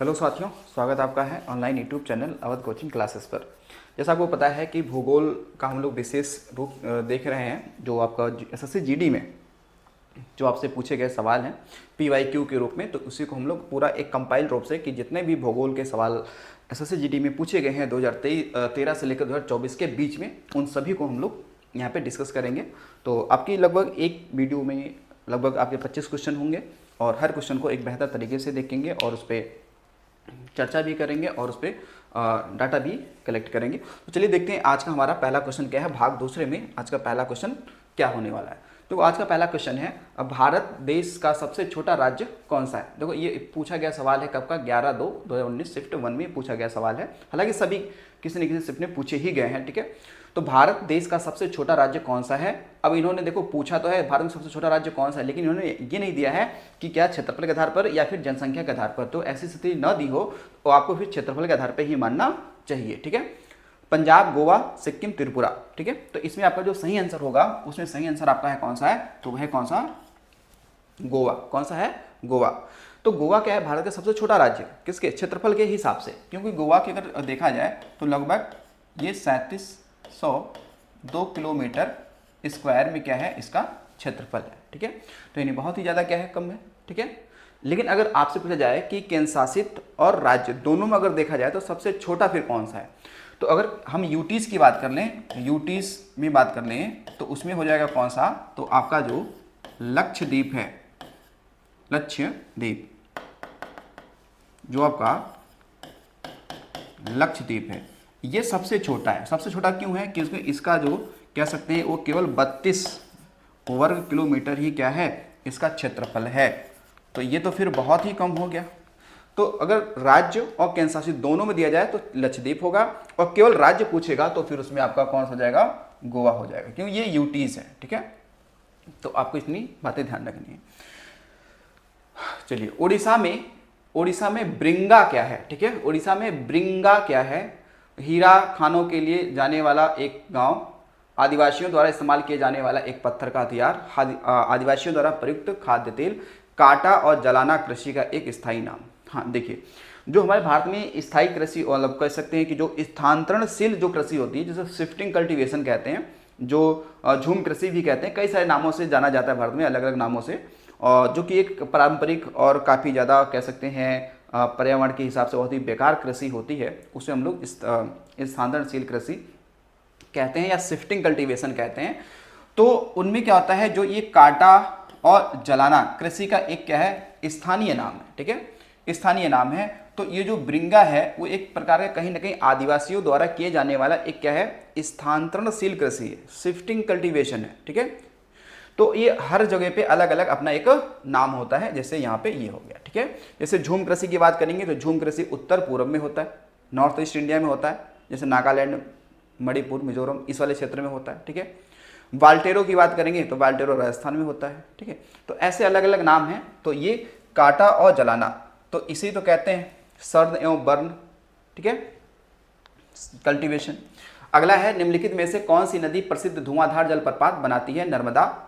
Hello साथियों, स्वागत आपका है online YouTube channel Awadh coaching classes पर। जैसा आपको पता है कि भूगोल का हम लोग विशेष रूप देख रहे हैं, जो आपका एसएससी जीडी में जो आपसे पूछे गए सवाल हैं पीवाईक्यू के रूप में, तो उसी को हम लोग पूरा एक कंपाइल रूप से कि जितने भी भूगोल के सवाल एसएससी जीडी में पूछे गए हैं 2013 से लेकर 2024 के बीच में, उन सभी को हम लोग यहाँ पे डिस्कस करेंगे। तो आपकी लगभग एक वीडियो में लगभग आपके 25 क्वेश्चन होंगे और हर क्वेश्चन को एक बेहतर तरीके से देखेंगे और उस पर चर्चा भी करेंगे और उस पर डाटा भी कलेक्ट करेंगे। तो चलिए देखते हैं आज का हमारा पहला क्वेश्चन क्या है। भाग दूसरे में आज का पहला क्वेश्चन क्या होने वाला है। तो आज का पहला क्वेश्चन है, अब भारत देश का सबसे छोटा राज्य कौन सा है। देखो ये पूछा गया सवाल है कब का, 11/2/2019 शिफ्ट 1 में पूछा गया सवाल है। हालांकि सभी किसी न किसी शिफ्ट में पूछे ही गए हैं, ठीक है। तो भारत देश का सबसे छोटा राज्य कौन सा है। अब इन्होंने देखो पूछा तो है भारत में सबसे छोटा राज्य कौन सा है, लेकिन इन्होंने ये नहीं दिया है कि क्या क्षेत्रफल के आधार पर या फिर जनसंख्या के आधार पर। तो ऐसी स्थिति न दी हो तो आपको फिर क्षेत्रफल के आधार पर ही मानना चाहिए, ठीक है। पंजाब, गोवा, सिक्किम, त्रिपुरा, ठीक है। तो इसमें आपका जो सही आंसर होगा उसमें सही आंसर आपका है कौन सा है, तो वह है कौन सा, गोवा। कौन सा है, गोवा। तो गोवा क्या है, भारत का सबसे छोटा राज्य किसके, क्षेत्रफल के हिसाब से, क्योंकि गोवा की अगर देखा जाए तो लगभग ये 3702 किलोमीटर स्क्वायर में क्या है, इसका क्षेत्रफल है, ठीक है। तो यानी बहुत ही ज़्यादा क्या है, कम है, ठीक है। लेकिन अगर आपसे पूछा जाए कि केंद्र शासित और राज्य दोनों में अगर देखा जाए तो सबसे छोटा फिर कौन सा है, तो अगर हम यूटीज की बात कर लें, यूटीज में बात कर लें तो उसमें हो जाएगा कौन सा, तो आपका जो लक्षद्वीप है, लक्षद्वीप, जो आपका लक्षद्वीप है ये सबसे छोटा है। सबसे छोटा क्यों है, क्योंकि इसका जो कह सकते हैं वो केवल 32 वर्ग किलोमीटर ही क्या है, इसका क्षेत्रफल है। तो ये तो फिर बहुत ही कम हो गया। तो अगर राज्य और केंद्र शासित दोनों में दिया जाए तो लक्षद्वीप होगा, और केवल राज्य पूछेगा तो फिर उसमें आपका कौन सा हो जाएगा, गोवा हो जाएगा, क्योंकि ये यूटीज है, ठीक है। तो आपको इतनी बातें ध्यान रखनी है। चलिए उड़ीसा में ब्रिंगा क्या है, ठीक है। उड़ीसा में ब्रिंगा क्या है, हीरा खानों के लिए जाने वाला एक गांव, आदिवासियों द्वारा इस्तेमाल किए जाने वाला एक पत्थर का हथियार, आदिवासियों द्वारा प्रयुक्त खाद्य तेल, काटा और जलाना कृषि का एक स्थायी नाम। हाँ देखिए, जो हमारे भारत में स्थायी कृषि मतलब कह सकते हैं कि जो स्थानांतरणशील जो कृषि होती है, जिसे शिफ्टिंग कल्टीवेशन कहते हैं, जो झूम कृषि भी कहते हैं, कई सारे नामों से जाना जाता है भारत में, अलग अलग नामों से, और जो कि एक पारंपरिक और काफ़ी ज़्यादा कह सकते हैं पर्यावरण के हिसाब से बहुत ही बेकार कृषि होती है, उसे हम लोग स्थानांतरणशील कृषि कहते हैं या शिफ्टिंग कल्टीवेशन कहते हैं। तो उनमें क्या होता है, जो ये काटा और जलाना कृषि का एक क्या है, स्थानीय नाम है, ठीक है, स्थानीय नाम है। तो ये जो ब्रिंगा है वो एक प्रकार का कहीं ना कहीं आदिवासियों द्वारा किए जाने वाला एक क्या है, स्थानांतरणशील कृषि है, शिफ्टिंग कल्टीवेशन है, ठीक है। तो ये हर जगह पे अलग अलग अपना एक नाम होता है, जैसे यहाँ पे ये हो गया, ठीक है। जैसे झूम कृषि की बात करेंगे तो झूम कृषि उत्तर पूर्व में होता है, नॉर्थ ईस्ट इंडिया में होता है, जैसे नागालैंड, मणिपुर, मिजोरम, इस वाले क्षेत्र में होता है, ठीक है। वाल्टेरो की बात करेंगे तो वाल्टेरो राजस्थान में होता है, ठीक है। तो ऐसे अलग अलग नाम हैं। तो ये काटा और जलाना, तो इसी तो कहते हैं सर्द एवं बर्न, ठीक है, कल्टीवेशन। अगला है, निम्नलिखित में से कौन सी नदी प्रसिद्ध धुआंधार जलप्रपात बनाती है, नर्मदा,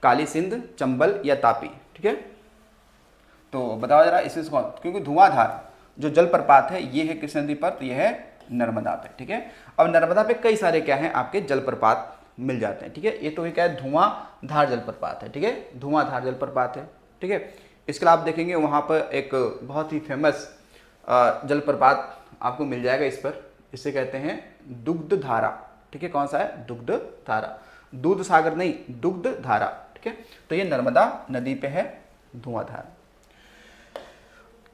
काली सिंध, चंबल या तापी, ठीक है। तो बताओ जरा इसमें कौन, क्योंकि धुआंधार जो जलप्रपात है ये है किस नदी पर, तो ये है नर्मदा पे, ठीक है। अब नर्मदा पे कई सारे क्या हैं आपके जलप्रपात मिल जाते हैं, ठीक है। ये तो क्या है, धुआंधार जलप्रपात है, ठीक है, धुआंधार जलप्रपात है, ठीक है। इसके अलावा आप देखेंगे वहाँ पर एक बहुत ही फेमस जलप्रपात आपको मिल जाएगा इस पर, इसे कहते हैं दुग्ध धारा, ठीक है। कौन सा है, दुग्ध धारा, दूध सागर नहीं, दुग्ध धारा, ठीक है। तो ये नर्मदा नदी पे है धुआंधार।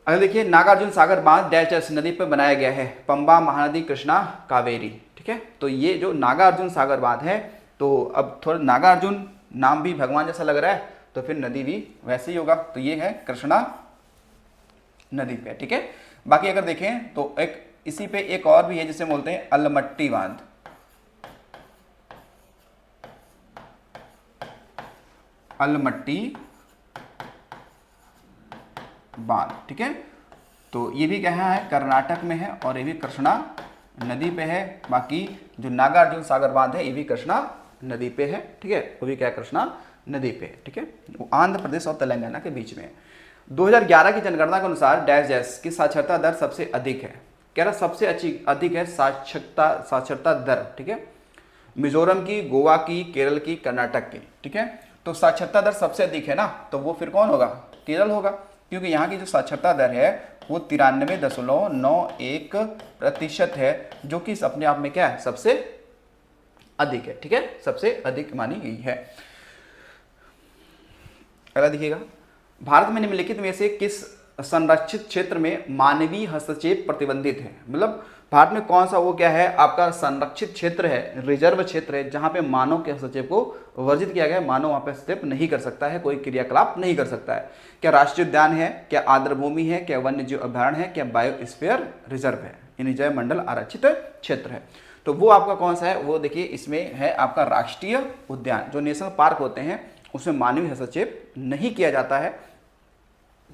अगर देखिए, नागार्जुन सागर बांध डैश नदी पर बनाया गया है, पंबा, महानदी, कृष्णा, कावेरी, ठीक है। तो ये जो नागार्जुन सागर बांध है, तो अब थोड़ा नागार्जुन नाम भी भगवान जैसा लग रहा है, तो फिर नदी भी वैसे ही होगा, तो ये है कृष्णा नदी पे, ठीक है। बाकी अगर देखें तो एक इसी पे एक और भी है जिसे बोलते हैं अलमट्टी बांध, अलमट्टी बांध, ठीक है। तो ये भी कहाँ है, कर्नाटक में है, और ये भी कृष्णा नदी पे है। बाकी जो नागार्जुन सागर बांध है ये भी कृष्णा नदी पे है, ठीक है, वो भी क्या है, कृष्णा नदी पे, ठीक है। वो आंध्र प्रदेश और तेलंगाना के बीच में है। 2011 की जनगणना के अनुसार डैश डैश की साक्षरता दर सबसे अधिक है। कह रहा सबसे अधिक है साक्षरता दर, ठीक है, मिजोरम की, गोवा की, केरल की, कर्नाटक की, ठीक है। तो साक्षरता दर सबसे अधिक है ना, तो वो फिर कौन होगा? केरल होगा, क्योंकि यहाँ की जो साक्षरता दर है वो 93.91% है, जो कि अपने आप में क्या है? सबसे अधिक है, ठीक है, सबसे अधिक मानी गई है। अगला देखिएगा, भारत में निम्नलिखित में से किस संरक्षित क्षेत्र में मानवीय हस्तक्षेप प्रतिबंधित है? मतलब भारत में कौन सा वो क्या है आपका संरक्षित क्षेत्र है, रिजर्व क्षेत्र है, जहां पे मानव के हस्तक्षेप को वर्जित किया गया है, मानव वहां पे हस्तक्षेप नहीं कर सकता है, कोई क्रियाकलाप नहीं कर सकता है। क्या राष्ट्रीय उद्यान है, क्या आर्द्रभूमि है, क्या वन्य जीव अभ्यारण्य है, क्या बायोस्फीयर रिजर्व है, यानी जैव मंडल आरक्षित क्षेत्र है? तो वो आपका कौन सा है? वो देखिए इसमें है आपका राष्ट्रीय उद्यान। जो नेशनल पार्क होते हैं उसमें मानवीय हस्तक्षेप नहीं किया जाता है,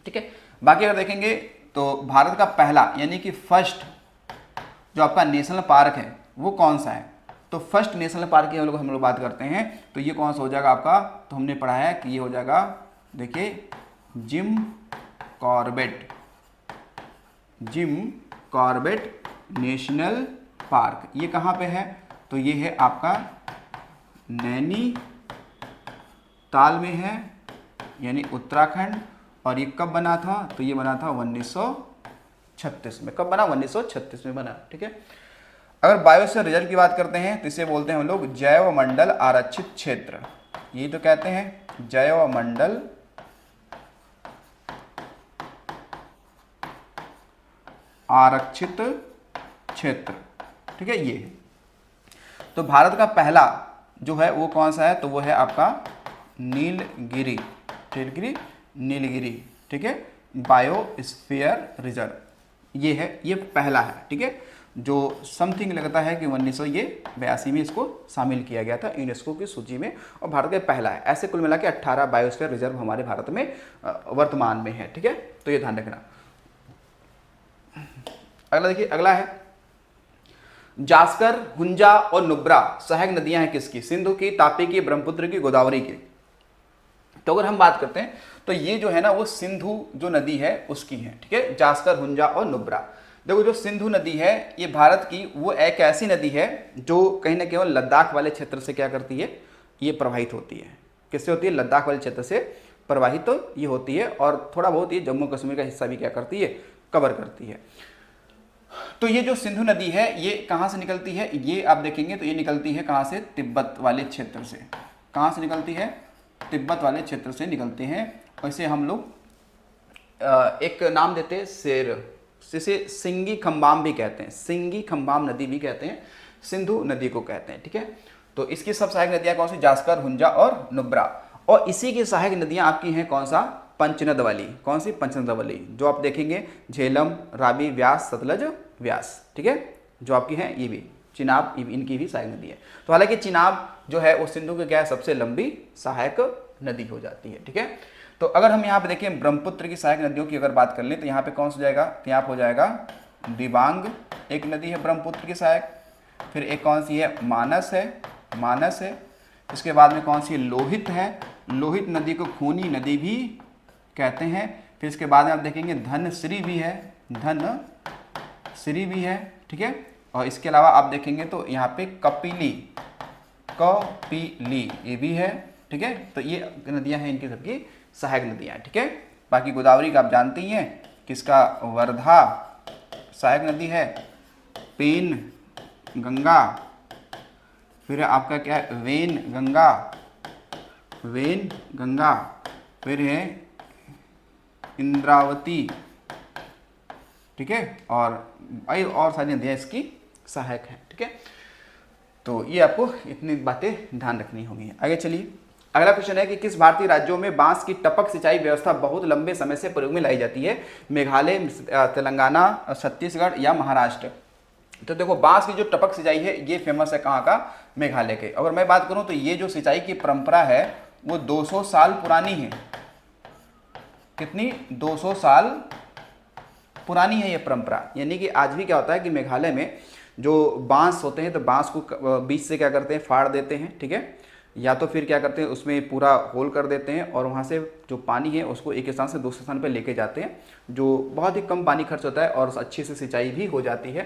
ठीक है। बाकी अगर देखेंगे तो भारत का पहला यानी कि फर्स्ट जो आपका नेशनल पार्क है वो कौन सा है? तो फर्स्ट नेशनल पार्क की हम लोग बात करते हैं तो ये कौन सा हो जाएगा आपका? तो हमने पढ़ा है कि ये हो जाएगा, देखिए, जिम कॉर्बेट नेशनल पार्क। ये कहाँ पे है? तो ये है आपका नैनीताल में है, यानी उत्तराखंड। और ये कब बना था? तो ये बना था 1936 में। कब बना? 1936 में बना, ठीक है। अगर बायोस्फीयर रिजर्व की बात करते हैं तो इसे बोलते हैं हम लोग जैव मंडल आरक्षित क्षेत्र। यही तो कहते हैं जैव मंडल आरक्षित क्षेत्र, ठीक है। ये तो भारत का पहला जो है वो कौन सा है? तो वो है आपका नीलगिरी, ठीक है, बायोस्फीयर रिजर्व। ये है, ये पहला है, ठीक है, जो समथिंग लगता है कि 1982 में इसको शामिल किया गया था यूनेस्को की सूची में, और भारत का पहला है। ऐसे कुल मिला के 18 बायोस्फीयर रिजर्व हमारे भारत में वर्तमान में है, ठीक है। तो ये ध्यान रखना। अगला देखिए, अगला है जास्कर, हुंजा और नुब्रा सहायक नदियां हैं किसकी? सिंधु की, तापी की, ब्रह्मपुत्र की, गोदावरी की। तो अगर हम बात करते हैं तो ये जो है ना वो सिंधु जो नदी है उसकी है, ठीक है, जास्कर, हुंजा और नुब्रा। देखो जो सिंधु नदी है ये भारत की वो एक ऐसी नदी है जो कहीं ना केवल लद्दाख वाले क्षेत्र से क्या करती है? ये प्रवाहित होती है। किससे होती है? लद्दाख वाले क्षेत्र से प्रवाहित तो ये होती है, और थोड़ा बहुत ये जम्मू कश्मीर का हिस्सा भी क्या करती है? कवर करती है। तो ये जो सिंधु नदी है ये कहाँ से निकलती है? ये आप देखेंगे तो ये निकलती है कहाँ से? तिब्बत वाले क्षेत्र से। कहाँ से निकलती है? तिब्बत वाले क्षेत्र से निकलते हैं। वैसे हम लोग एक नाम देते हैं शेर, जिसे सिंगी खम्बाम भी कहते हैं, सिंगी खम्बाम नदी भी कहते हैं, सिंधु नदी को कहते हैं, ठीक है। तो इसकी सब सहायक नदियाँ कौन सी? जास्कर, हुंजा और नुब्रा। और इसी की सहायक नदियाँ आपकी हैं कौन सा? पंचनद वाली। कौन सी? पंचनद वाली, जो आप देखेंगे झेलम, रावी, व्यास, सतलज, व्यास, ठीक है, जो आपकी हैं ये भी चिनाब, इनकी भी सहायक नदी है। तो हालांकि चिनाब जो है वो सिंधु के क्या है? सबसे लंबी सहायक नदी हो जाती है, ठीक है। तो अगर हम यहाँ पे देखें ब्रह्मपुत्र की सहायक नदियों की अगर बात कर लें तो यहाँ पे कौन सा जाएगा? तो यहाँ पे हो जाएगा दिबांग, एक नदी है ब्रह्मपुत्र की सहायक। फिर एक कौन सी है? मानस है। इसके बाद में कौन सी? लोहित है। लोहित नदी को खूनी नदी भी कहते हैं। फिर इसके बाद में आप देखेंगे धनश्री भी है, ठीक है। और इसके अलावा आप देखेंगे तो यहाँ पे कपिली ये भी है, ठीक है। तो ये नदियां हैं इनकी सबकी सहायक नदियां, ठीक है। बाकी गोदावरी का आप जानते ही हैं, किसका? वर्धा सहायक नदी है। पेन गंगा, फिर आपका क्या है? वेन गंगा, फिर है इंद्रावती, ठीक है। और सारी नदियाँ इसकी सहायक हैं, ठीक है। तो ये आपको इतनी बातें ध्यान रखनी होंगी। आगे चलिए, अगला क्वेश्चन है कि किस भारतीय राज्यों में बांस की टपक सिंचाई व्यवस्था बहुत लंबे समय से प्रयोग में लाई जाती है? मेघालय, तेलंगाना, छत्तीसगढ़ या महाराष्ट्र? तो देखो बांस की जो टपक सिंचाई है ये फेमस है कहाँ का? मेघालय के। अगर मैं बात करूं तो ये जो सिंचाई की परंपरा है वो 200 साल पुरानी है। कितनी? 200 साल पुरानी है ये परंपरा। यानी कि आज भी क्या होता है कि मेघालय में जो बांस होते हैं तो बांस को बीच से क्या करते हैं? फाड़ देते हैं, ठीक है। या तो फिर क्या करते हैं उसमें पूरा होल कर देते हैं और वहाँ से जो पानी है उसको एक स्थान से दूसरे स्थान पर लेके जाते हैं, जो बहुत ही कम पानी खर्च होता है और अच्छे से सिंचाई भी हो जाती है।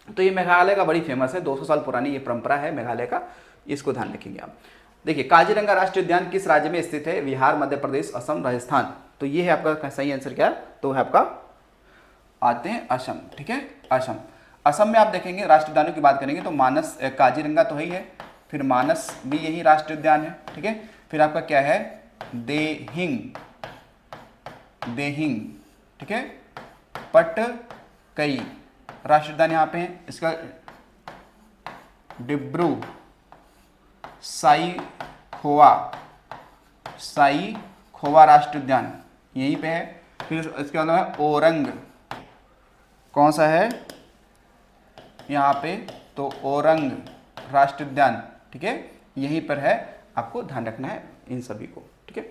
तो ये मेघालय का बड़ी फेमस है, 200 साल पुरानी ये परंपरा है मेघालय का, इसको ध्यान रखेंगे आप। देखिए काजीरंगा राष्ट्रीय उद्यान किस राज्य में स्थित है? बिहार, मध्य प्रदेश, असम, राजस्थान। तो ये है आपका सही आंसर क्या है? तो है आपका आते हैं असम। ठीक है, असम। असम में आप देखेंगे राष्ट्रीय उद्यानों की बात करेंगे तो मानस, काजीरंगा तो ही है, फिर मानस भी यही राष्ट्रीय उद्यान है। ठीक है, फिर आपका क्या है? देहिंग, देहिंग। ठीक है, पटकई राष्ट्रीय उद्यान यहाँ पे है। इसका डिब्रू साईखोवा, साईखोवा राष्ट्रीय उद्यान यहीं पे है। फिर इसके अलावा ओरंग, कौन सा है यहाँ पे? तो ओरंग राष्ट्रीय उद्यान। ठीक है, यहीं पर है, आपको ध्यान रखना है इन सभी को। ठीक है,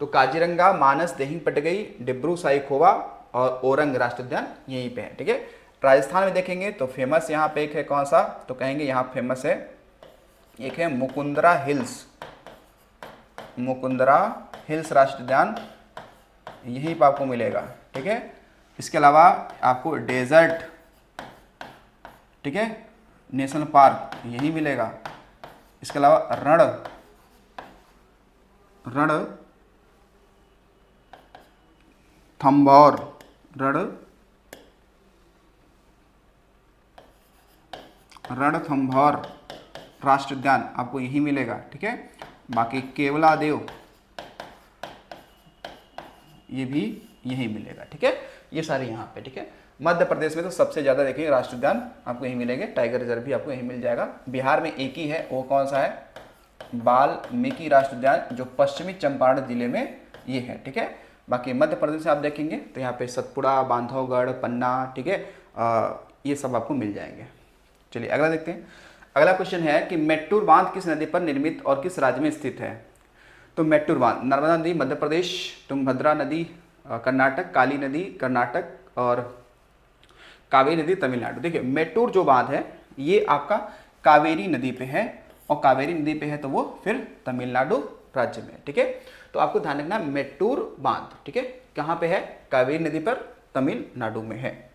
तो काजीरंगा, मानस, देहिंग पटगई, डिब्रू साईखोवा और ओरंग राष्ट्रीय उद्यान यहीं पे है। ठीक है, राजस्थान में देखेंगे तो फेमस यहाँ पे एक है, कौन सा? तो कहेंगे यहाँ फेमस है, एक है मुकुंदरा हिल्स, मुकुंदरा हिल्स राष्ट्रीय उद्यान यहीं पर आपको मिलेगा। ठीक है, इसके अलावा आपको डेजर्ट, ठीक है, नेशनल पार्क यहीं मिलेगा। इसके अलावा रणथंभौर, रणथंभौर राष्ट्रीय उद्यान आपको यही मिलेगा। ठीक है, बाकी केवलादेव ये भी यही मिलेगा। ठीक है, ये सारे यहाँ पे। ठीक है, मध्य प्रदेश में तो सबसे ज़्यादा देखेंगे राष्ट्रीय उद्यान आपको यहीं मिलेंगे, टाइगर रिजर्व भी आपको यहीं मिल जाएगा। बिहार में एक ही है, वो कौन सा है? वाल्मीकि राष्ट्रीय उद्यान, जो पश्चिमी चंपारण जिले में ये है। ठीक है, बाकी मध्य प्रदेश में आप देखेंगे तो यहाँ पे सतपुड़ा, बांधवगढ़, पन्ना, ठीक है, ये सब आपको मिल जाएंगे। चलिए अगला देखते हैं। अगला क्वेश्चन है कि मेट्टूर बांध किस नदी पर निर्मित और किस राज्य में स्थित है? तो मेट्टूर बांध, नर्मदा नदी मध्य प्रदेश, तुंगभद्रा नदी कर्नाटक, काली नदी कर्नाटक और कावेरी नदी तमिलनाडु। देखिए मेट्टूर जो बांध है ये आपका कावेरी नदी पे है, और कावेरी नदी पे है तो वो फिर तमिलनाडु राज्य में। ठीक है, तो आपको ध्यान रखना मेट्टूर बांध, ठीक है, कहाँ पे है? कावेरी नदी पर, तमिलनाडु में है।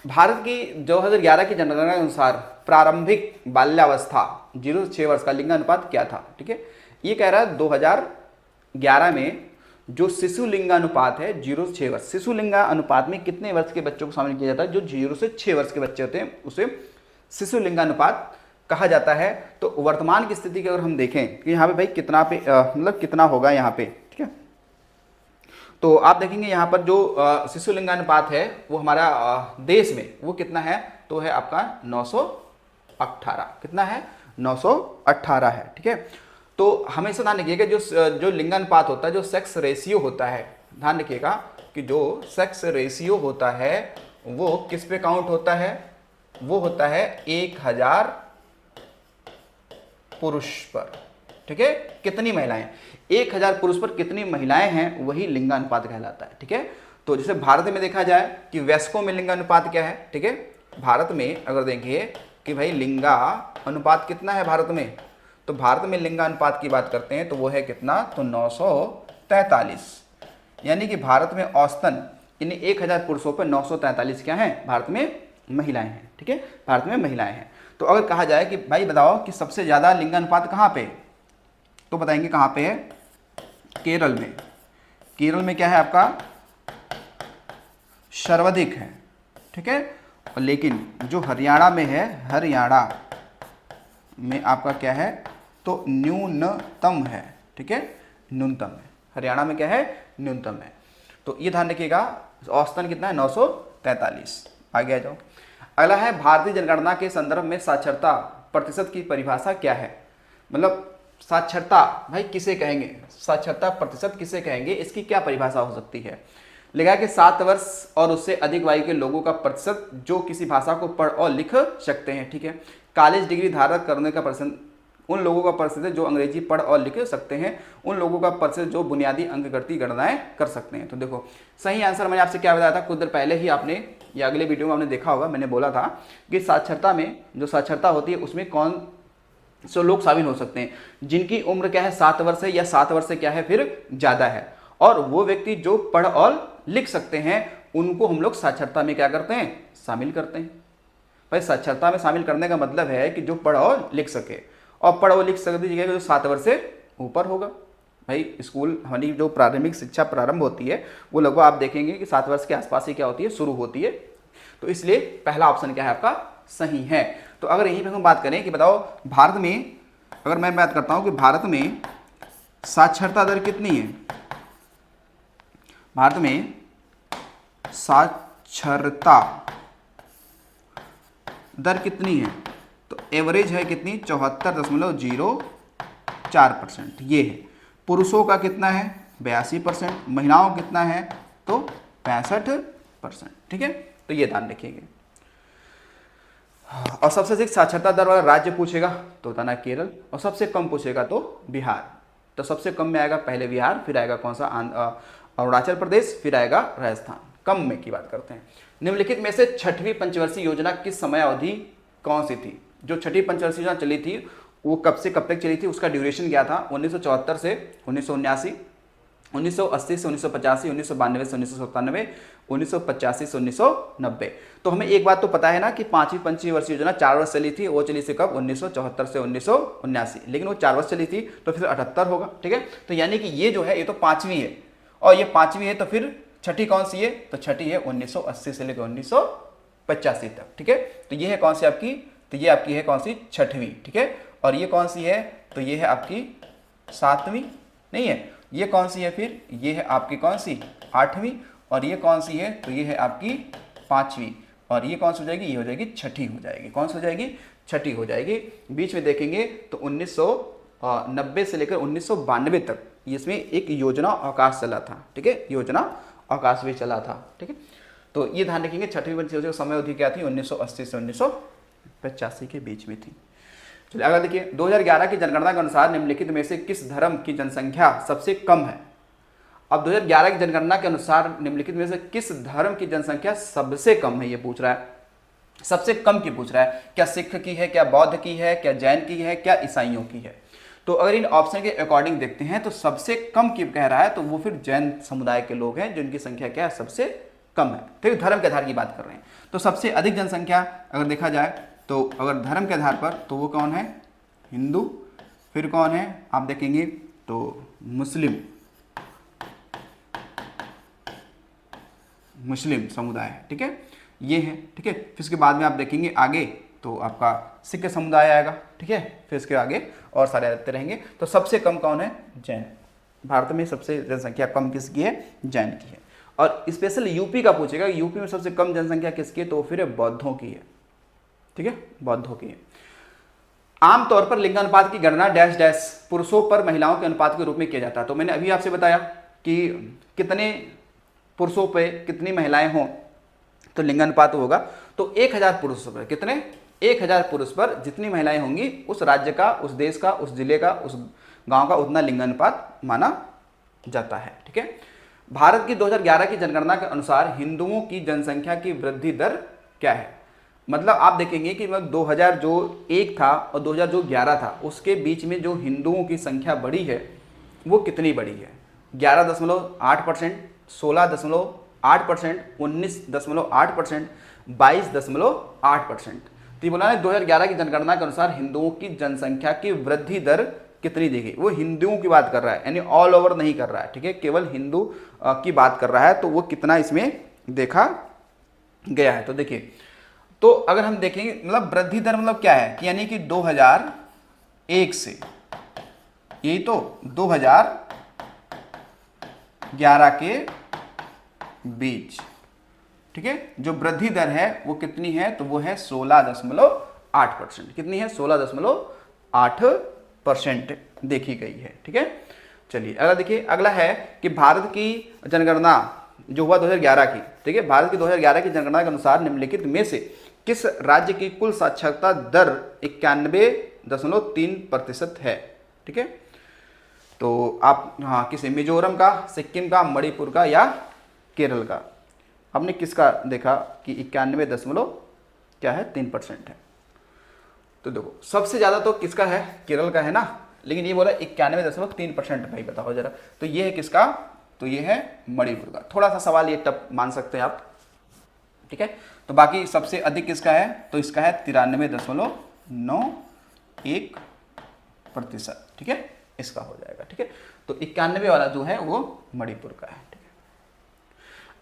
भारत की 2011 की जनगणना के अनुसार प्रारंभिक बाल्यावस्था 0 से 6 वर्ष का लिंगानुपात क्या था? ठीक है, ये कह रहा है 2011 में जो शिशु लिंगानुपात है 0 से 6 वर्ष, शिशु लिंगानुपात में कितने वर्ष के बच्चों को शामिल किया जाता है? जो 0 से 6 वर्ष के बच्चे होते हैं उसे शिशु लिंगानुपात कहा जाता है। तो वर्तमान की स्थिति की अगर हम देखें कि यहाँ पे भाई कितना पे मतलब कितना होगा यहाँ पे, ठीक है, तो आप देखेंगे यहाँ पर जो शिशु लिंगानुपात है वो हमारा देश में वो कितना है? तो है आपका 918। कितना है? 918 है। ठीक है, तो हमेशा ध्यान रखिएगा जो लिंगानुपात होता है, जो सेक्स रेशियो होता है, ध्यान रखिएगा कि जो सेक्स रेशियो होता है वो किस पे काउंट होता है? वो होता है 1000 पुरुष पर। ठीक है, कितनी महिलाएं? 1000 पुरुष पर कितनी महिलाएं हैं वही लिंगानुपात कहलाता है। ठीक है, तो जैसे भारत में देखा जाए कि वयस्कों में लिंगानुपात क्या है? ठीक है, भारत में अगर देखिए कि भाई लिंगा अनुपात कितना है भारत में, तो भारत में लिंगानुपात की बात करते हैं तो वो है कितना? तो 943। यानी कि भारत में औसतन इन 1000 पुरुषों पर 943 क्या है? भारत में महिलाएं हैं। ठीक है, भारत में महिलाएं हैं। तो अगर कहा जाए कि भाई बताओ कि सबसे ज़्यादा लिंगानुपात कहाँ पे, तो बताएंगे कहाँ पे है? केरल में। केरल में क्या है आपका? सर्वाधिक है। ठीक है, और लेकिन जो हरियाणा में है, हरियाणा में आपका क्या है? तो न्यूनतम है। ठीक है, न्यूनतम है। हरियाणा में क्या है? न्यूनतम है। तो ये ध्यान रखिएगा, औसतन कितना है? 943। आगे आ जाओ। अगला है भारतीय जनगणना के संदर्भ में साक्षरता प्रतिशत की परिभाषा क्या है? मतलब साक्षरता भाई किसे कहेंगे? साक्षरता प्रतिशत किसे कहेंगे? इसकी क्या परिभाषा हो सकती है? लिखा है कि 7 वर्ष और उससे अधिक आयु के लोगों का प्रतिशत जो किसी भाषा को पढ़ और लिख सकते हैं। ठीक है, कॉलेज डिग्री धारक करने का प्रतिशत उन लोगों का प्रतिशत है जो अंग्रेजी पढ़ और लिख सकते हैं, उन लोगों का प्रतिशत जो बुनियादी अंकगणितीय गणनाएं कर सकते हैं। तो देखो सही आंसर मैंने आपसे क्या बताया था कुछ देर पहले ही, आपने या अगले वीडियो में आपने देखा होगा, मैंने बोला था कि साक्षरता में जो साक्षरता होती है उसमें कौन सो लोग शामिल हो सकते हैं जिनकी उम्र क्या है 7 वर्ष है या 7 वर्ष से क्या है फिर ज़्यादा है, और वो व्यक्ति जो पढ़ और लिख सकते हैं उनको हम लोग साक्षरता में क्या करते हैं, शामिल करते हैं। भाई साक्षरता में शामिल करने का मतलब है कि जो पढ़ और लिख सके, और पढ़ और लिख सकती जगह जो 7 वर्ष से ऊपर होगा। भाई स्कूल हमारी जो प्रारंभिक शिक्षा प्रारंभ होती है वो लगभग आप देखेंगे कि 7 वर्ष के आसपास ही क्या होती है, शुरू होती है। तो इसलिए पहला ऑप्शन क्या है आपका सही है। तो अगर यहीं पर हम बात करें कि बताओ भारत में, अगर मैं बात करता हूं कि भारत में साक्षरता दर कितनी है, भारत में साक्षरता दर कितनी है, तो एवरेज है कितनी 74.04%। ये है। पुरुषों का कितना है 82%, महिलाओं कितना है तो 65%। ठीक है, तो ये ध्यान रखिएगा। और सबसे अधिक साक्षरता दर वाला राज्य पूछेगा तो बताना केरल, और सबसे कम पूछेगा तो बिहार। तो सबसे कम में आएगा पहले बिहार, फिर आएगा कौन सा अरुणाचल प्रदेश, फिर आएगा राजस्थान। कम में की बात करते हैं। निम्नलिखित में से छठवीं पंचवर्षीय योजना किस समय अवधि कौन सी थी? जो छठी पंचवर्षीय योजना चली थी वो कब से कब तक चली थी, उसका ड्यूरेशन क्या था? 1974 से 1979, 1980 से 1985, 1992 से 1997, 1985 से 1990। तो हमें एक बात तो पता है ना कि पांचवी पंचवर्षीय योजना 4 वर्ष चली थी, वो चली से कब 1974 से 1979, लेकिन वो 4 वर्ष चली थी तो फिर 78 होगा। ठीक है, तो यानी कि ये जो है ये तो पांचवी है, और ये पांचवी है, तो फिर छठी कौन सी है? तो छठी है 1980 से लेकर 1985 तक। ठीक है, तो ये है कौन सी आपकी? तो ये आपकी है कौन सी? छठवीं। ठीक है, और ये कौन सी है? तो ये है आपकी 7वीं, नहीं है। ये कौन सी है फिर? ये है आपकी कौन सी? 8वीं। और ये कौन सी है? तो ये है आपकी 5वीं। और ये कौन सी हो जाएगी? ये हो जाएगी छठी हो जाएगी। कौन सी हो जाएगी? छठी हो जाएगी। बीच में देखेंगे तो 1990 से लेकर 1992 तक इसमें एक योजना अवकाश चला था। ठीक है, योजना अवकाश भी चला था। ठीक है, तो ये ध्यान रखेंगे छठवीं पंचवर्षीय योजना समय अवधि क्या थी? 1980 से 1985 के बीच में थी। चलिए अगर देखिए 2011 की जनगणना के अनुसार निम्नलिखित में से किस धर्म की जनसंख्या सबसे कम है? अब 2011 की जनगणना के अनुसार निम्नलिखित में से किस धर्म की जनसंख्या सबसे कम है, ये पूछ रहा है। सबसे कम की पूछ रहा है। क्या सिख की है, क्या बौद्ध की है, क्या जैन की है, क्या ईसाइयों की है? तो अगर इन ऑप्शन के अकॉर्डिंग देखते हैं तो सबसे कम की कह रहा है, तो वो फिर जैन समुदाय के लोग हैं जिनकी संख्या क्या है? सबसे कम है। ठीक, धर्म के आधार की बात कर रहे हैं। तो सबसे अधिक जनसंख्या अगर देखा जाए तो अगर धर्म के आधार पर तो वो कौन है? हिंदू। फिर कौन है आप देखेंगे तो मुस्लिम समुदाय है। ठीक है, ये है। ठीक है, फिर इसके बाद में आप देखेंगे आगे तो आपका सिख समुदाय आएगा। ठीक है, फिर इसके आगे और सारे आते रहेंगे। तो सबसे कम कौन है? जैन। भारत में सबसे जनसंख्या कम किसकी है? जैन की है। और स्पेशल यूपी का पूछेगा, यूपी में सबसे कम जनसंख्या किसकी है? तो फिर बौद्धों की है। ठीक है, बौद्धों की है। आमतौर पर लिंगानुपात की गणना डैश डैश पुरुषों पर महिलाओं के अनुपात के रूप में किया जाता है। तो मैंने अभी आपसे बताया कि कितने पुरुषों पे कितनी महिलाएं हों तो लिंगानुपात होगा। तो 1000 पुरुषों पर कितने? 1000 पुरुष पर जितनी महिलाएं होंगी उस राज्य का, उस देश का, उस जिले का, उस गांव का उतना लिंगानुपात माना जाता है। ठीक है, भारत की 2011 की जनगणना के अनुसार हिंदुओं की जनसंख्या की वृद्धि दर क्या है? मतलब आप देखेंगे कि 2001 था और 2011 था, उसके बीच में जो हिंदुओं की संख्या बढ़ी है वो कितनी बढ़ी है? 11.8%, 16.8%, 19.8%, 22.8%। तो ये बोला ना 2011 की जनगणना के अनुसार हिंदुओं की जनसंख्या की वृद्धि दर कितनी दी गई? वो हिंदुओं की बात कर रहा है, यानी ऑल ओवर नहीं कर रहा है। ठीक है, केवल हिंदू की बात कर रहा है। तो वो कितना इसमें देखा गया है? तो देखिए, तो अगर हम देखेंगे मतलब वृद्धि दर मतलब क्या है कि यानी कि 2001 से यही तो 2011 के बीच, ठीक है, जो वृद्धि दर है वो कितनी है? तो वो है 16.8%। कितनी है? 16.8% देखी गई है। ठीक है, चलिए अगला देखिए। अगला है कि भारत की जनगणना जो हुआ 2011 की, ठीक है, भारत की 2011 की जनगणना के अनुसार निम्नलिखित में से किस राज्य की कुल साक्षरता दर 91.3% है? ठीक है, तो आप हाँ किसे? मिजोरम का, सिक्किम का, मणिपुर का या केरल का? आपने किसका देखा कि 91 दशमलव क्या है 3% है? तो देखो सबसे ज़्यादा तो किसका है, केरल का है ना, लेकिन ये बोला 91.3% भाई बताओ जरा, तो ये है किसका, तो ये है मणिपुर का। थोड़ा सा सवाल ये टफ मान सकते हैं आप, ठीक है। तो बाकी सबसे अधिक किसका है, तो इसका है 93.91%, ठीक है, इसका हो जाएगा, ठीक है। तो 91 वाला जो है वो मणिपुर का है, ठीक है।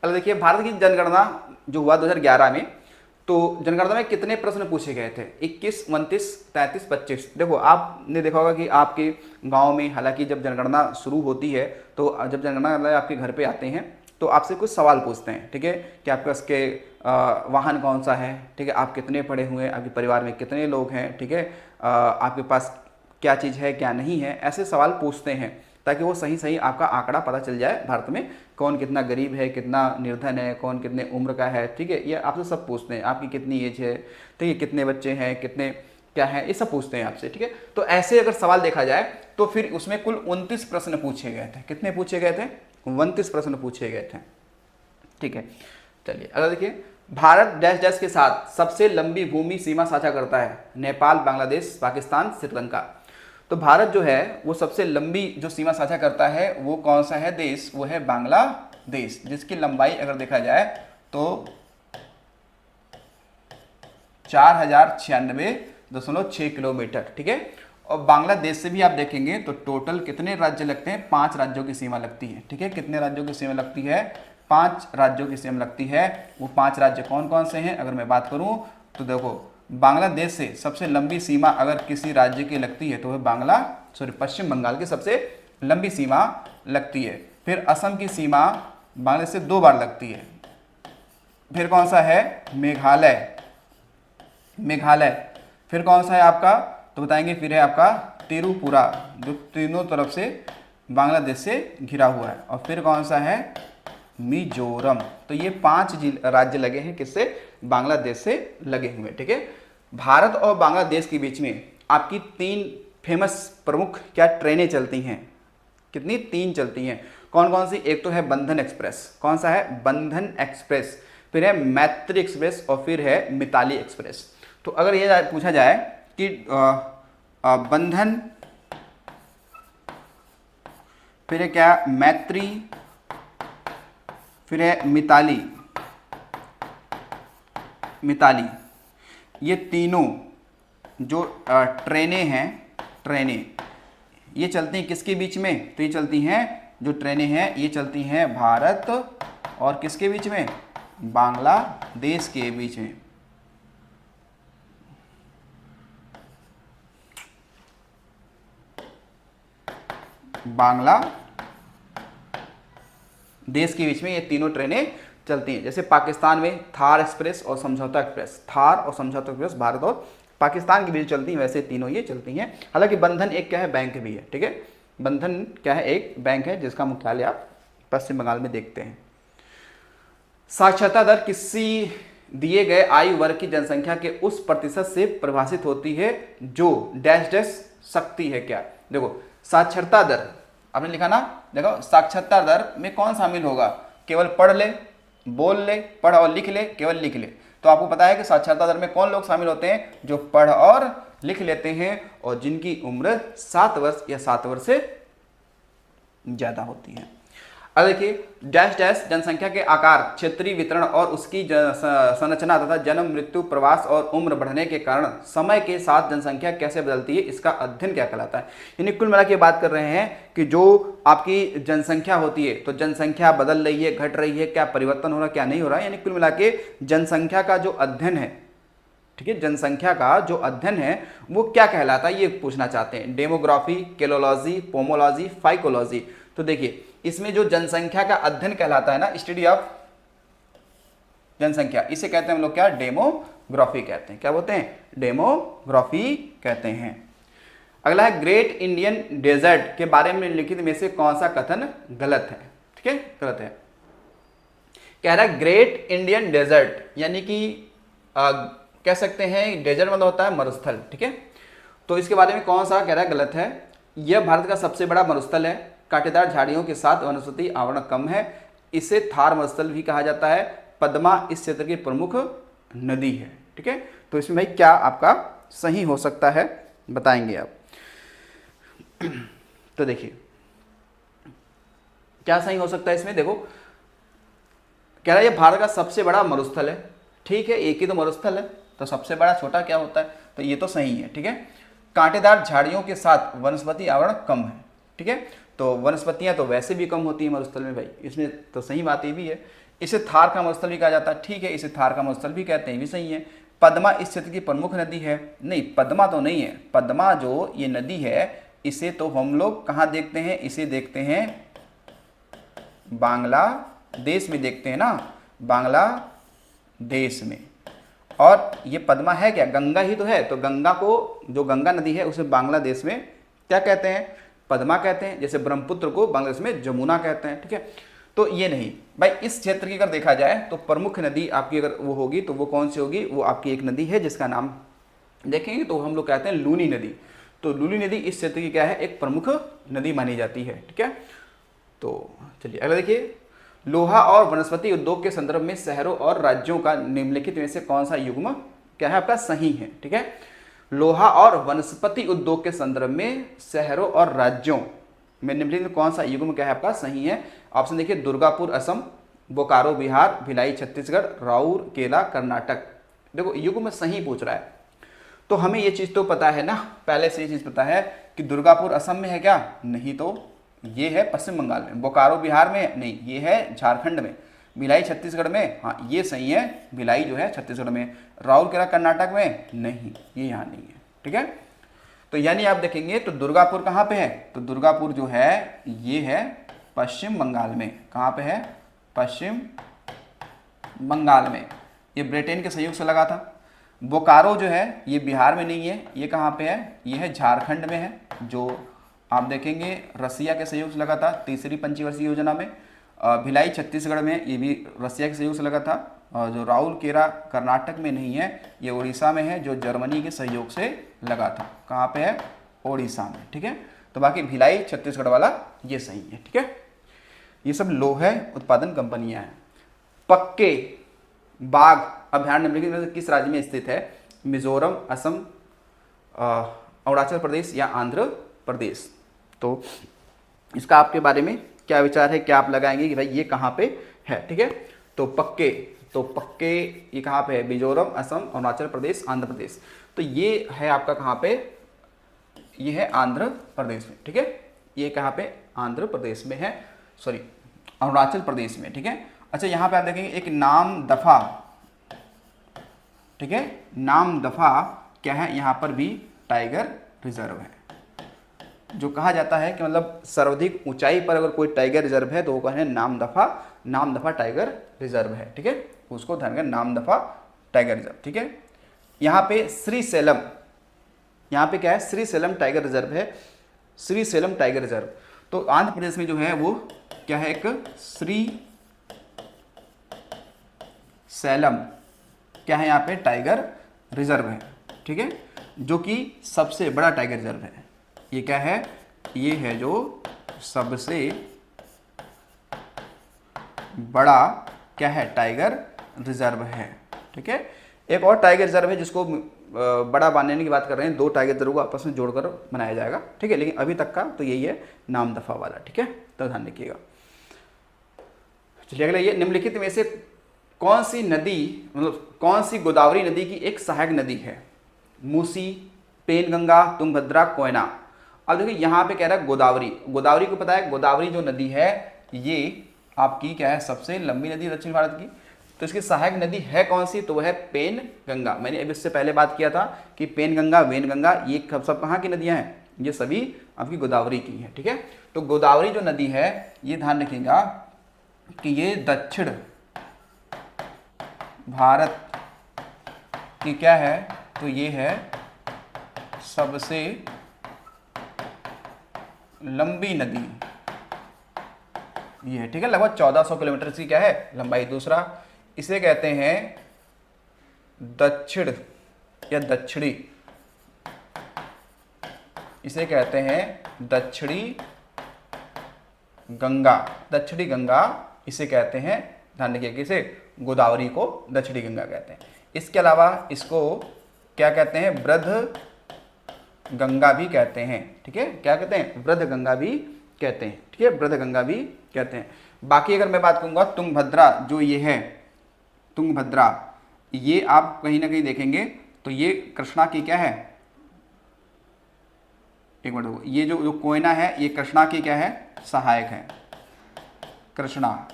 अब देखिए भारत की जनगणना जो हुआ 2011 में, तो जनगणना में कितने प्रश्न पूछे गए थे, 21, 29, 33, 25। देखो आपने देखा होगा कि आपके गांव में, हालांकि जब जनगणना शुरू होती है तो जब जनगणना वाले आपके घर पे आते हैं तो आपसे कुछ सवाल पूछते हैं, ठीक है, कि आपका इसके वाहन कौन सा है, ठीक है, आप कितने पढ़े हुए हैं, आपके परिवार में कितने लोग हैं, ठीक है, आपके पास क्या चीज़ है क्या नहीं है, ऐसे सवाल पूछते हैं ताकि वो सही सही आपका आंकड़ा पता चल जाए भारत में कौन कितना गरीब है, कितना निर्धन है, कौन कितने उम्र का है, ठीक है, ये आपसे सब पूछते हैं, आपकी कितनी एज है, ठीक है, कितने बच्चे हैं, कितने क्या है, ये सब पूछते हैं आपसे, ठीक है। तो ऐसे अगर सवाल देखा जाए तो फिर उसमें कुल 29 प्रश्न पूछे गए थे। कितने पूछे गए थे, 29 प्रश्न पूछे गए थे, ठीक है। चलिए अगर देखिए भारत डैश डैश के साथ सबसे लंबी भूमि सीमा साझा करता है, नेपाल, बांग्लादेश, पाकिस्तान, श्रीलंका। तो भारत जो है वो सबसे लंबी जो सीमा साझा करता है वो कौन सा है देश, वो है बांग्लादेश, जिसकी लंबाई अगर देखा जाए तो 4096.6 किलोमीटर, ठीक है। और बांग्लादेश से भी आप देखेंगे तो टोटल कितने राज्य लगते हैं, 5 राज्यों की सीमा लगती है, ठीक है। कितने राज्यों की सीमा लगती है, 5 राज्यों की सीमा लगती है। वो 5 राज्य कौन कौन से हैं, अगर मैं बात करूं तो देखो बांग्लादेश से सबसे लंबी सीमा अगर किसी राज्य की लगती है तो वह पश्चिम बंगाल की सबसे लंबी सीमा लगती है। फिर असम की सीमा बांग्लादेश से 2 बार लगती है। फिर कौन सा है, मेघालय। फिर कौन सा है आपका, तो बताएंगे, फिर है आपका त्रिपुरा, जो तीनों तरफ से बांग्लादेश से घिरा हुआ है। और फिर कौन सा है, मिजोरम। तो ये 5 राज्य लगे हैं किससे, बांग्लादेश से लगे हुए, ठीक है। भारत और बांग्लादेश के बीच में आपकी 3 फेमस प्रमुख क्या ट्रेनें चलती हैं, कितनी, 3 चलती हैं। कौन कौन सी, एक तो है बंधन एक्सप्रेस, कौन सा है, बंधन एक्सप्रेस, फिर है मैत्री एक्सप्रेस और फिर है मिताली एक्सप्रेस। तो अगर ये पूछा जाए कि बंधन, फिर है क्या, मैत्री, फिर है मिताली, ये तीनों जो ट्रेनें हैं, ये चलती हैं किसके बीच में, तो ये चलती हैं, जो ट्रेनें हैं ये चलती हैं भारत और किसके बीच में, बांग्लादेश के बीच में। बांग्लादेश के बीच में ये तीनों ट्रेनें चलती हैं। जैसे पाकिस्तान में थार एक्सप्रेस और समझौता एक्सप्रेस, भारत और पाकिस्तान के बीच चलती हैं, वैसे तीनों ये चलती हैं। हालांकि बंधन एक क्या है, बैंक भी है, ठीक है। बंधन क्या है, एक बैंक है जिसका मुख्यालय आप पश्चिम बंगाल में देखते हैं। साक्षरता दर किसी दिए गए आयु वर्ग की जनसंख्या के उस प्रतिशत से परिभाषित होती है जो डैश डैश सकती है क्या। देखो साक्षरता दर आपने लिखा ना, देखो साक्षरता दर में कौन शामिल होगा, केवल पढ़ ले, बोल ले, पढ़ और लिख ले, केवल लिख ले। तो आपको पता है कि साक्षरता दर में कौन लोग शामिल होते हैं, जो पढ़ और लिख लेते हैं और जिनकी उम्र 7 वर्ष या 7 वर्ष से ज्यादा होती है। अब देखिए डैश डैश जनसंख्या के आकार, क्षेत्रीय वितरण और उसकी संरचना तथा जन्म, मृत्यु, प्रवास और उम्र बढ़ने के कारण समय के साथ जनसंख्या कैसे बदलती है, इसका अध्ययन क्या कहलाता है। यानी कुल मिला के बात कर रहे हैं कि जो आपकी जनसंख्या होती है तो जनसंख्या बदल रही है, घट रही है, क्या परिवर्तन हो रहा है, क्या नहीं हो रहा है। यानी कुल मिला के जनसंख्या का जो अध्ययन है, ठीक है, जनसंख्या का जो अध्ययन है वो क्या कहलाता है, ये पूछना चाहते हैं। Demography, caliology, pomology, phycology. तो देखिए इसमें जो जनसंख्या का अध्ययन कहलाता है ना, स्टडी ऑफ जनसंख्या, इसे कहते हैं हम लोग क्या, डेमोग्राफी कहते हैं। क्या बोलते हैं, डेमोग्राफी कहते हैं। अगला है ग्रेट इंडियन डेजर्ट के बारे में लिखित में से कौन सा कथन गलत है, ठीक है, गलत है। कह रहा है ग्रेट इंडियन डेजर्ट, यानी कि कह सकते हैं डेजर्ट मतलब होता है मरुस्थल, ठीक है। तो इसके बारे में कौन सा कह रहा है गलत है। यह भारत का सबसे बड़ा मरुस्थल है, कांटेदार झाड़ियों के साथ वनस्पति आवरण कम है, इसे थार मरुस्थल भी कहा जाता है, पद्मा इस क्षेत्र की प्रमुख नदी है, ठीक है। तो इसमें भाई क्या आपका सही हो सकता है, बताएंगे आप। तो देखिए क्या सही हो सकता है इसमें, देखो कह रहा है ये भारत का सबसे बड़ा मरुस्थल है। ठीक है, एक ही तो मरुस्थल है, तो सबसे बड़ा छोटा क्या होता है, तो ये तो सही है। ठीक है, कांटेदार झाड़ियों के साथ वनस्पति आवरण कम है। ठीक है, तो वनस्पतियां तो वैसे भी कम होती है मरुस्थल में भाई, इसमें तो सही बात ये भी है। इसे थार का मरुस्थल भी कहा जाता है। ठीक है, इसे थार का मरुस्थल भी कहते हैं, भी सही है। पद्मा इस क्षेत्र की प्रमुख नदी है, नहीं पद्मा तो नहीं है। पद्मा जो ये नदी है इसे तो हम लोग कहाँ देखते हैं, इसे देखते हैं बांग्लादेश में देखते हैं ना, बांग्लादेश में। और ये पद्मा है क्या, गंगा ही तो है, तो गंगा को, जो गंगा नदी है उसे बांग्लादेश में क्या कहते हैं, पद्मा कहते हैं। जैसे ब्रह्मपुत्र को बांग्लादेश में जमुना कहते हैं। ठीक है, तो ये नहीं भाई, इस क्षेत्र की अगर देखा जाए तो प्रमुख नदी आपकी अगर वो होगी तो वो कौन सी होगी, वो आपकी एक नदी है जिसका नाम देखेंगे तो हम लोग कहते हैं लूनी नदी। तो लूनी नदी इस क्षेत्र की क्या है, एक प्रमुख नदी मानी जाती है। ठीक है, तो चलिए अगला देखिए, लोहा और वनस्पति उद्योग के संदर्भ में शहरों और राज्यों का निम्नलिखित में से कौन सा युग्म क्या है आपका सही है। ठीक है, लोहा और वनस्पति उद्योग के संदर्भ में शहरों और राज्यों में निम्नलिखित कौन सा युग्म क्या है आपका सही है। ऑप्शन देखिए, दुर्गापुर असम, बोकारो बिहार, भिलाई छत्तीसगढ़, राउरकेला कर्नाटक। देखो युग्म सही पूछ रहा है, तो हमें ये चीज़ तो पता है ना, पहले से ये चीज़ पता है कि दुर्गापुर असम में है क्या, नहीं तो ये है पश्चिम बंगाल में। बोकारो बिहार में नहीं, ये है झारखंड में। भिलाई छत्तीसगढ़ में, हाँ ये सही है, भिलाई जो है छत्तीसगढ़ में। राउरकेला कर्नाटक में नहीं, ये यहाँ नहीं है। ठीक है, तो यानी आप देखेंगे तो दुर्गापुर कहाँ पे है, तो दुर्गापुर जो है ये है पश्चिम बंगाल में। कहाँ पे है, पश्चिम बंगाल में। ये ब्रिटेन के सहयोग से लगा था। बोकारो जो है ये बिहार में नहीं है, ये कहाँ पे है, ये है झारखंड में है, जो आप देखेंगे रसिया के सहयोग से लगा था तीसरी पंचवर्षीय योजना में। भिलाई छत्तीसगढ़ में, ये भी रसिया के सहयोग से लगा था। और जो राउरकेला कर्नाटक में नहीं है, ये उड़ीसा में है, जो जर्मनी के सहयोग से लगा था। कहाँ पे है, उड़ीसा में। ठीक है, तो बाकी भिलाई छत्तीसगढ़ वाला ये सही है। ठीक है, ये सब लोहे उत्पादन कंपनियां हैं। पक्के बाघ अभ्यारण्य निम्नलिखित में से किस राज्य में स्थित है, मिजोरम, असम, अरुणाचल प्रदेश या आंध्र प्रदेश। तो इसका आपके बारे में क्या विचार है, क्या आप लगाएंगे कि भाई ये कहाँ पे है। ठीक है, तो पक्के ये कहाँ पे है, मिजोरम, असम, अरुणाचल प्रदेश, आंध्र प्रदेश। तो ये है आपका कहाँ पे, ये है आंध्र प्रदेश में। ठीक है, ये कहाँ पे, आंध्र प्रदेश में है, सॉरी अरुणाचल प्रदेश में। ठीक है, अच्छा यहाँ पे आप देखेंगे एक नाम दफा। ठीक है, नाम दफा क्या है, यहाँ पर भी टाइगर रिजर्व है। जो कहा जाता है कि मतलब सर्वाधिक ऊंचाई पर अगर कोई टाइगर रिजर्व है तो वो कहते हैं नाम दफा टाइगर रिजर्व है। ठीक है, उसको ध्यान रखें, नाम दफा टाइगर रिजर्व। ठीक है, यहाँ पे श्रीशैलम, यहाँ पे क्या है, श्रीशैलम टाइगर रिजर्व है, श्रीशैलम टाइगर रिजर्व। तो आंध्र प्रदेश में जो है वो क्या है, एक श्रीशैलम क्या है यहाँ पे टाइगर रिजर्व है। ठीक है, जो कि सबसे बड़ा टाइगर रिजर्व है। ये क्या है, ये है जो सबसे बड़ा क्या है टाइगर रिजर्व है। ठीक है, एक और टाइगर रिजर्व है जिसको बड़ा बनाने की बात कर रहे हैं, दो टाइगर रिजर्व को आपस में जोड़कर बनाया जाएगा। ठीक है, लेकिन अभी तक का तो यही है नाम दफा वाला। ठीक है, तो ध्यान रखिएगा। चलिए अगला, ये निम्नलिखित में से कौन सी नदी, मतलब कौन सी गोदावरी नदी की एक सहायक नदी है, मूसी, पेनगंगा, तुंगभद्रा, कोयना। अब देखिए यहाँ पे कह रहा है गोदावरी। गोदावरी को पता है, गोदावरी जो नदी है ये आपकी क्या है, सबसे लंबी नदी दक्षिण भारत की। तो इसकी सहायक नदी है कौन सी, तो वह है पेनगंगा। मैंने अभी इससे पहले बात किया था कि पेनगंगा, वेनगंगा ये सब कहाँ की नदियाँ हैं, ये सभी आपकी गोदावरी की है। ठीक है, तो गोदावरी जो नदी है ये ध्यान रखिएगा कि ये दक्षिण भारत की क्या है, तो ये है सबसे लंबी नदी ये है। ठीक है, लगभग 1400 किलोमीटर की क्या है लंबाई। दूसरा इसे कहते हैं दक्षिण या दक्षिणी, इसे कहते हैं दक्षिणी गंगा, दक्षिणी गंगा इसे कहते हैं। ध्यान रखिए, किसे, गोदावरी को दक्षिणी गंगा कहते हैं। इसके अलावा इसको क्या कहते हैं, वृद्ध गंगा भी कहते हैं। ठीक है, क्या कहते हैं, वृद्ध गंगा भी कहते हैं। ठीक है, वृद्ध गंगा भी कहते हैं। बाकी अगर मैं बात करूंगा तुंगभद्रा, जो ये है तुंगभद्रा, ये आप कहीं ना कहीं देखेंगे तो ये कृष्णा की क्या है, एक मिनट देखो, ये जो कोयना है ये कृष्णा की क्या है, सहायक है, कृष्णा।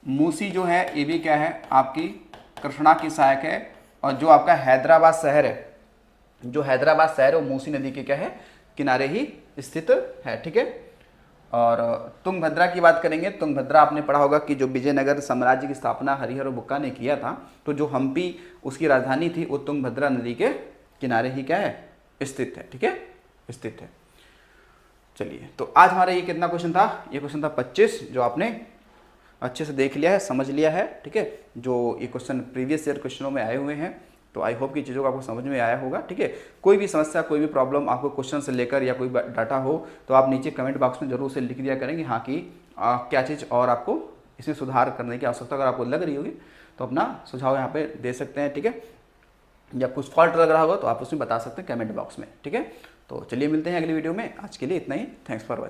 मूसी जो है ये भी क्या है, आपकी कृष्णा की सहायक है। और जो आपका हैदराबाद शहर है, जो हैदराबाद शहर है वो मूसी नदी के क्या है, किनारे ही स्थित है। ठीक है, और तुंगभद्रा की बात करेंगे, तुंगभद्रा आपने पढ़ा होगा कि जो विजयनगर साम्राज्य की स्थापना हरिहर बुक्का ने किया था, तो जो हम्पी उसकी राजधानी थी वो तुंगभद्रा नदी के किनारे ही क्या है, स्थित है। ठीक है, स्थित है। चलिए, तो आज हमारा ये कितना क्वेश्चन था, ये क्वेश्चन था 25, जो आपने अच्छे से देख लिया है, समझ लिया है। ठीक है, जो ये क्वेश्चन प्रीवियस ईयर क्वेश्चनों में आए हुए हैं, तो आई होप कि चीज़ों का आपको समझ में आया होगा। ठीक है, कोई भी समस्या, कोई भी प्रॉब्लम आपको क्वेश्चन से लेकर या कोई डाटा हो तो आप नीचे कमेंट बॉक्स में जरूर से लिख दिया करेंगे हाँ कि क्या चीज़ और आपको इसमें सुधार करने की आवश्यकता अगर आपको लग रही होगी तो अपना सुझाव यहाँ पे दे सकते हैं। ठीक है, या कुछ फॉल्ट लग रहा होगा तो आप उसमें बता सकते हैं कमेंट बॉक्स में। ठीक है, तो चलिए मिलते हैं अगली वीडियो में, आज के लिए इतना ही। Thanks for watching.